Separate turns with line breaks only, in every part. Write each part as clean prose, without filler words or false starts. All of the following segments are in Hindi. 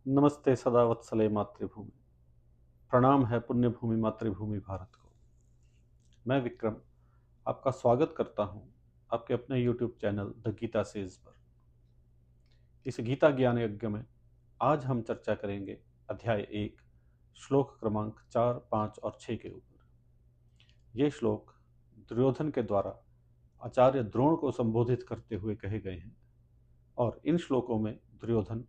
नमस्ते सदा वत्सले मातृभूमि। प्रणाम है पुण्य भूमि मातृभूमि भारत को। मैं विक्रम आपका स्वागत करता हूं आपके अपने YouTube channel the Gita says पर। इस गीता ज्ञान यज्ञ में आज हम चर्चा करेंगे अध्याय 1 श्लोक क्रमांक 4, 5 और 6 के ऊपर। ये श्लोक दुर्योधन के द्वारा आचार्य द्रोण को संबोधित करते हुए कहे गए हैं और इन श्लोकों में दुर्योधन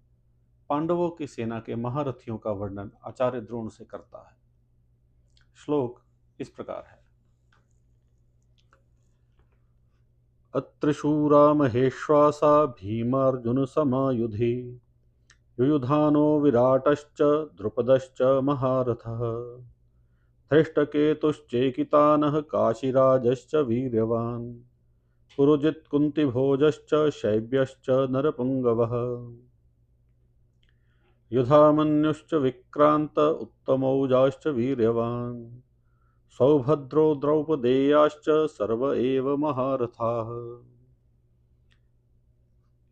पांडवों की सेना के महारथियों का वर्णन आचार्य द्रोण से करता है। श्लोक इस प्रकार है। अत्र शूरा महेश्वासा भीमार्जुन समायुधि युयुधानो विराटश्च द्रुपदश्च महारथः धृष्टकेतुश्चेकितानः काशीराजश्च वीर्यवान् पुरुजित् कुन्तिभोजश्च शैब्यश्च नरपुङ्गवः युधामन्युश्च विक्रान्त उत्तमौजाश्च वीर्यवान् सौभद्रो द्रौपदेयाश्च सर्व एव महारथाः।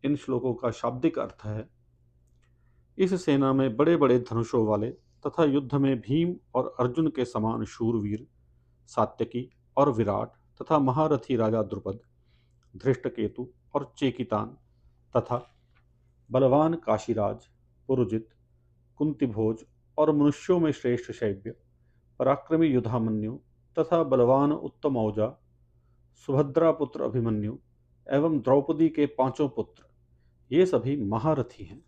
इन श्लोकों का शाब्दिक अर्थ है, इस सेना में बड़े बड़े धनुषों वाले तथा युद्ध में भीम और अर्जुन के समान शूरवीर सात्यकी और विराट तथा महारथी राजा द्रुपद, धृष्टकेतु और चेकितान तथा बलवान काशीराज, पुरुजित, कुंतीभोज और मनुष्यों में श्रेष्ठ शैब्य, पराक्रमी युधामन्यु तथा बलवान उत्तमौजा, सुभद्रा पुत्र अभिमन्यु एवं द्रौपदी के पांचों पुत्र, ये सभी महारथी हैं।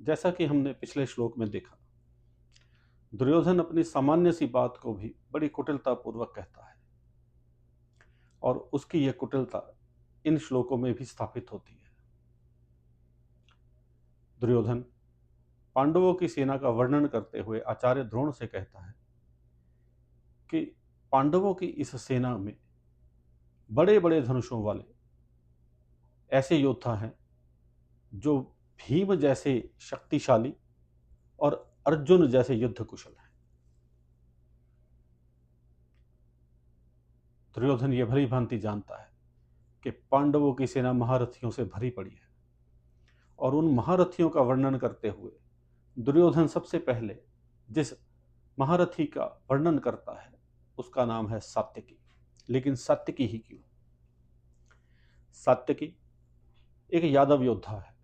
जैसा कि हमने पिछले श्लोक में देखा, दुर्योधन अपनी सामान्य सी बात को भी बड़ी कुटिलता पूर्वक कहता है और उसकी यह कुटिलता इन श्लोकों में भी स्थापित होती है। दुर्योधन पांडवों की सेना का वर्णन करते हुए आचार्य द्रोण से कहता है कि पांडवों की इस सेना में बड़े बड़े धनुषों वाले ऐसे योद्धा हैं जो भीम जैसे शक्तिशाली और अर्जुन जैसे युद्ध कुशल हैं। दुर्योधन यह भली भांति जानता है कि पांडवों की सेना महारथियों से भरी पड़ी है और उन महारथियों का वर्णन करते हुए दुर्योधन सबसे पहले जिस महारथी का वर्णन करता है उसका नाम है सात्यकी। लेकिन सात्यकी ही क्यों? सात्यकी एक यादव योद्धा है।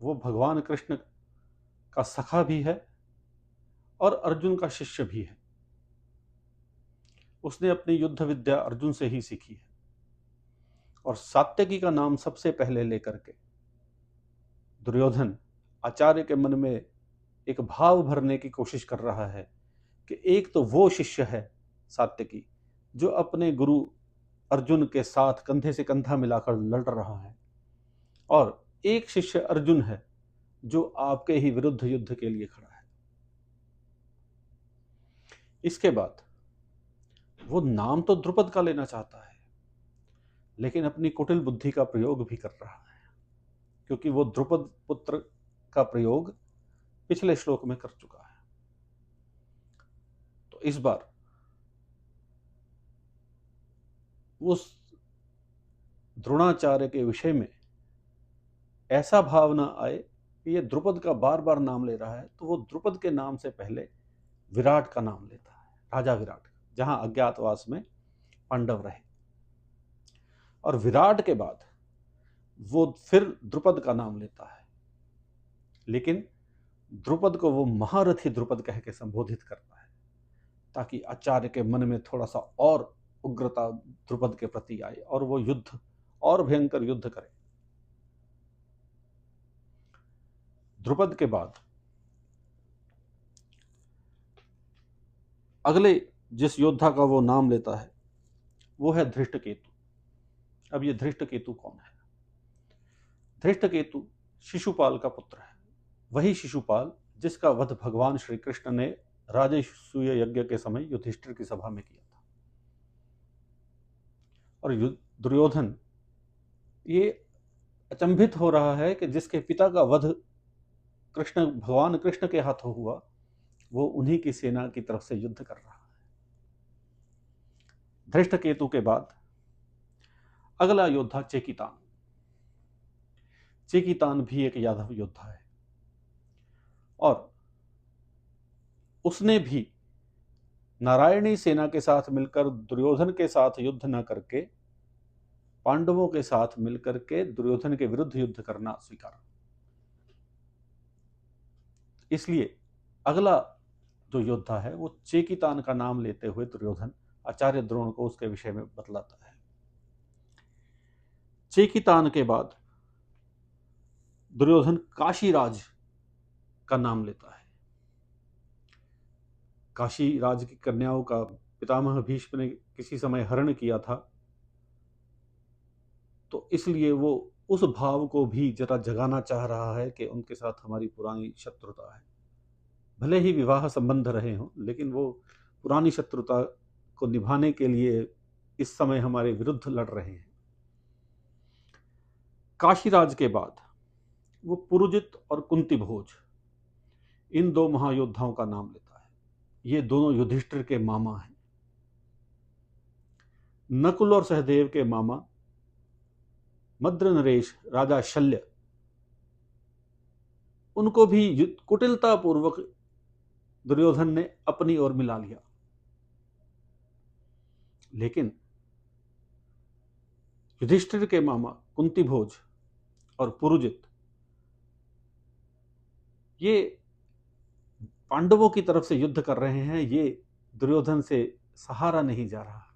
वो भगवान कृष्ण का सखा भी है और अर्जुन का शिष्य भी है। उसने अपनी युद्ध विद्या अर्जुन से ही सीखी है और सात्यकी का नाम सबसे पहले लेकर के दुर्योधन आचार्य के मन में एक भाव भरने की कोशिश कर रहा है कि एक तो वो शिष्य है सात्यकी जो अपने गुरु अर्जुन के साथ कंधे से कंधा मिलाकर लड़ रहा है, और एक शिष्य अर्जुन है जो आपके ही विरुद्ध युद्ध के लिए खड़ा है। इसके बाद वो नाम तो द्रुपद का लेना चाहता है, लेकिन अपनी कुटिल बुद्धि का प्रयोग भी कर रहा है, क्योंकि वो द्रुपद पुत्र का प्रयोग पिछले श्लोक में कर चुका है। तो इस बार उस द्रोणाचार्य के विषय में ऐसा भाव ना आए कि ये द्रुपद का बार बार नाम ले रहा है, तो वो द्रुपद के नाम से पहले विराट का नाम लेता है, राजा विराट, जहां अज्ञातवास में पांडव रहे। और विराट के बाद वो फिर द्रुपद का नाम लेता है, लेकिन द्रुपद को वो महारथी द्रुपद कह के संबोधित करता है ताकि आचार्य के मन में थोड़ा सा और उग्रता द्रुपद के प्रति आए और वो युद्ध और भयंकर युद्ध करे। द्रुपद के बाद अगले जिस योद्धा का वो नाम लेता है वो है धृष्टकेतु। अब ये धृष्टकेतु कौन है? धृष्टकेतु शिशुपाल का पुत्र है, वही शिशुपाल जिसका वध भगवान श्री कृष्ण ने राजसूय यज्ञ के समय युधिष्ठिर की सभा में किया था। और दुर्योधन ये अचंभित हो रहा है कि जिसके पिता का वध कृष्ण भगवान कृष्ण के हाथों हुआ, वो उन्हीं की सेना की तरफ से युद्ध कर रहा है। धृष्टकेतु के बाद अगला योद्धा चेकितान। चेकितान भी एक यादव योद्धा है और उसने भी नारायणी सेना के साथ मिलकर दुर्योधन के साथ युद्ध न करके पांडवों के साथ मिलकर के दुर्योधन के विरुद्ध युद्ध करना स्वीकारा। इसलिए अगला जो योद्धा है वो चेकितान का नाम लेते हुए दुर्योधन आचार्य द्रोण को उसके विषय में बतलाता है। चेकितान के बाद दुर्योधन काशीराज का नाम लेता है। काशीराज की कन्याओं का पितामह भीष्म ने किसी समय हरण किया था, तो इसलिए वो उस भाव को भी जरा जगाना चाह रहा है कि उनके साथ हमारी पुरानी शत्रुता है। भले ही विवाह संबंध रहे हों, लेकिन वो पुरानी शत्रुता को निभाने के लिए इस समय हमारे विरुद्ध लड़ रहे हैं। काशीराज के बाद वो पुरुजित और कुंती भोज, इन दो महायोद्धाओं का नाम लेता है। ये दोनों युधिष्ठिर के मामा हैं। नकुल और सहदेव के मामा मद्र नरेश राजा शल्य, उनको भी कुटिलता पूर्वक दुर्योधन ने अपनी ओर मिला लिया। लेकिन युधिष्ठिर के मामा कुंती भोज और पुरुजित, ये पांडवों की तरफ से युद्ध कर रहे हैं। ये दुर्योधन से सहारा नहीं जा रहा।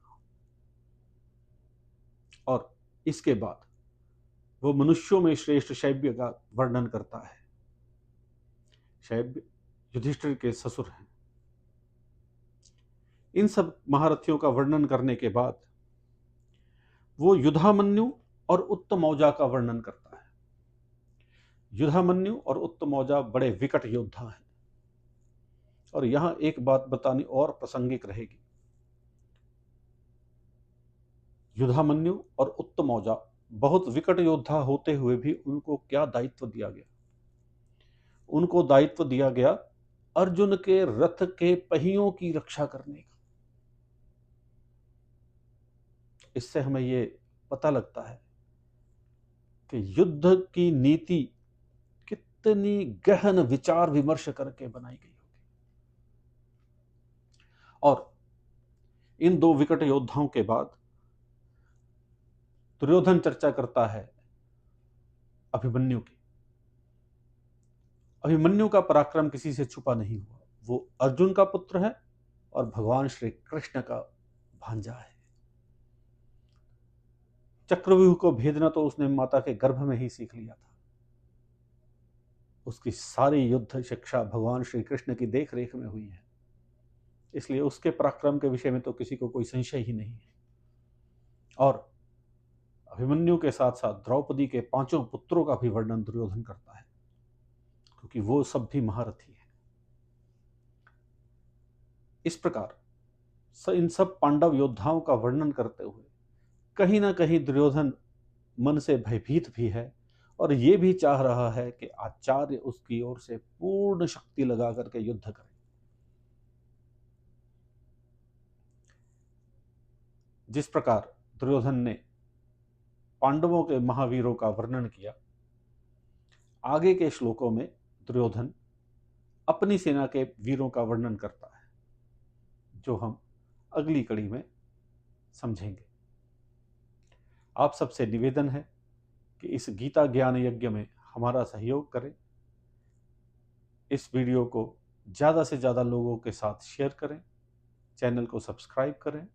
और इसके बाद वो मनुष्यों में श्रेष्ठ शैब्य का वर्णन करता है। शैब्य युधिष्ठिर के ससुर हैं। इन सब महारथियों का वर्णन करने के बाद वो युधामन्यु और उत्तमौजा का वर्णन करता है। युधामन्यु और उत्तमौजा बड़े विकट योद्धा हैं। और यहां एक बात बतानी और प्रासंगिक रहेगी। युधामन्यु और उत्तमौजा बहुत विकट योद्धा होते हुए भी उनको क्या दायित्व दिया गया? उनको दायित्व दिया गया अर्जुन के रथ के पहियों की रक्षा करने का। इससे हमें ये पता लगता है कि युद्ध की नीति कितनी गहन विचार विमर्श करके बनाई गई होगी। और इन दो विकट योद्धाओं के बाद दुर्योधन चर्चा करता है अभिमन्यु की। अभिमन्यु का पराक्रम किसी से छुपा नहीं हुआ। वो अर्जुन का पुत्र है और भगवान श्री कृष्ण का भांजा है। चक्रव्यूह को भेदना तो उसने माता के गर्भ में ही सीख लिया था। उसकी सारी युद्ध शिक्षा भगवान श्री कृष्ण की देख रेख में हुई है। इसलिए उसके पराक्रम के विषय में तो किसी को कोई संशय ही नहीं है। और अभिमन्यु के साथ साथ द्रौपदी के 5 पुत्रों का भी वर्णन दुर्योधन करता है, क्योंकि वो सब भी महारथी हैं। इस प्रकार इन सब पांडव योद्धाओं का वर्णन करते हुए कहीं ना कहीं दुर्योधन मन से भयभीत भी है और ये भी चाह रहा है कि आचार्य उसकी ओर से पूर्ण शक्ति लगा करके युद्ध करे। जिस प्रकार दुर्योधन ने पांडवों के महावीरों का वर्णन किया, आगे के श्लोकों में दुर्योधन अपनी सेना के वीरों का वर्णन करता है, जो हम अगली कड़ी में समझेंगे। आप सबसे निवेदन है कि इस गीता ज्ञान यज्ञ में हमारा सहयोग करें। इस वीडियो को ज़्यादा से ज़्यादा लोगों के साथ शेयर करें, चैनल को सब्सक्राइब करें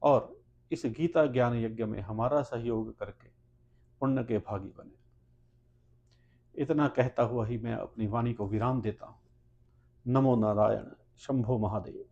और इस गीता ज्ञान यज्ञ में हमारा सहयोग करके पुण्य के भागी बने। इतना कहता हुआ ही मैं अपनी वाणी को विराम देता हूँ। नमो नारायण, शंभो महादेव।